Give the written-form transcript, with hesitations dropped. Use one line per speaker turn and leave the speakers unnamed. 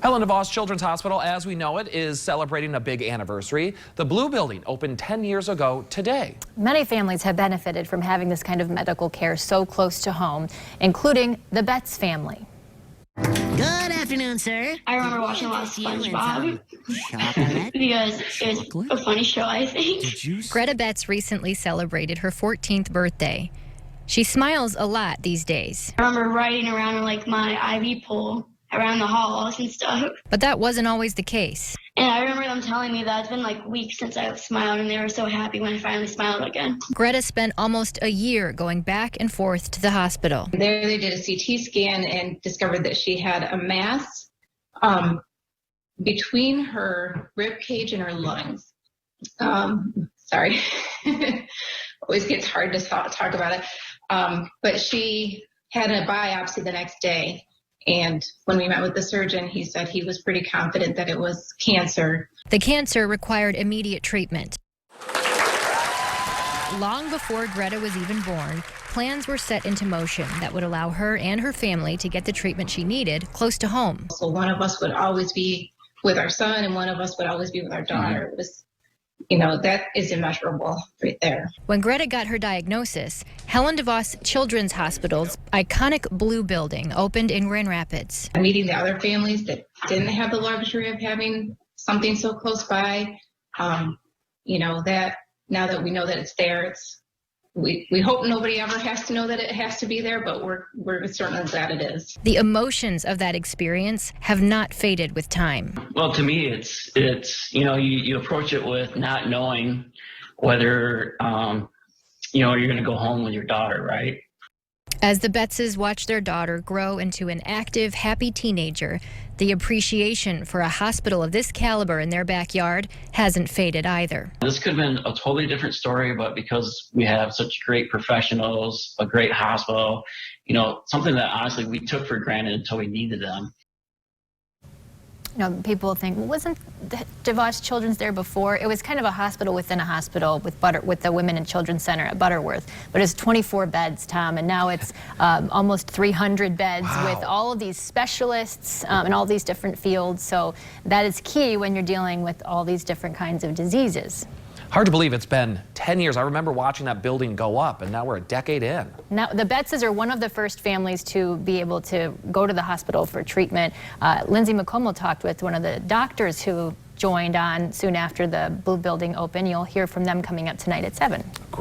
Helen DeVos Children's Hospital, as we know it, is celebrating a big anniversary. The Blue Building opened 10 years ago today.
Many families have benefited from having this kind of medical care so close to home, including the Betts family.
Good afternoon, sir.
I remember watching a lot of SpongeBob
Chocolate?
because it was a funny show, I think.
Greta Betts recently celebrated her 14th birthday. She smiles a lot these days.
I remember riding around in like my IV pole around the halls and stuff.
But that wasn't always the case.
And I remember them telling me that it's been like weeks since I've smiled, and they were so happy when I finally smiled again.
Greta spent almost a year going back and forth to the hospital.
There they did a CT scan and discovered that she had a mass between her rib cage and her lungs. Sorry, always gets hard to talk about it. But she had a biopsy the next day. And when we met with the surgeon, he said he was pretty confident that it was cancer.
The cancer required immediate treatment. Long before Greta was even born, plans were set into motion that would allow her and her family to get the treatment she needed close to home.
So one of us would always be with our son and one of us would always be with our daughter. It was, that is immeasurable right there.
When Greta got her diagnosis, Helen DeVos Children's Hospital's iconic Blue Building opened in Grand Rapids.
Meeting the other families that didn't have the luxury of having something so close by, that now that we know that it's there, we hope nobody ever has to know that it has to be there, but we're certainly glad it is.
The emotions of that experience have not faded with time.
Well, to me, it's you approach it with not knowing whether you're going to go home with your daughter, right?
As the Bettses watch their daughter grow into an active, happy teenager, the appreciation for a hospital of this caliber in their backyard hasn't faded either.
This could have been a totally different story, but because we have such great professionals, a great hospital, something that honestly we took for granted until we needed them.
People think, well, wasn't DeVos Children's there before? It was kind of a hospital within a hospital with the Women and Children's Center at Butterworth. But it's 24 beds, Tom, and now it's almost 300 beds with all of these specialists in all these different fields. So that is key when you're dealing with all these different kinds of diseases.
Hard to believe it's been 10 years. I remember watching that building go up, and now we're a decade in.
Now, the Bettses are one of the first families to be able to go to the hospital for treatment. Lindsay McCombel talked with one of the doctors who joined on soon after the Blue Building opened. You'll hear from them coming up tonight at 7.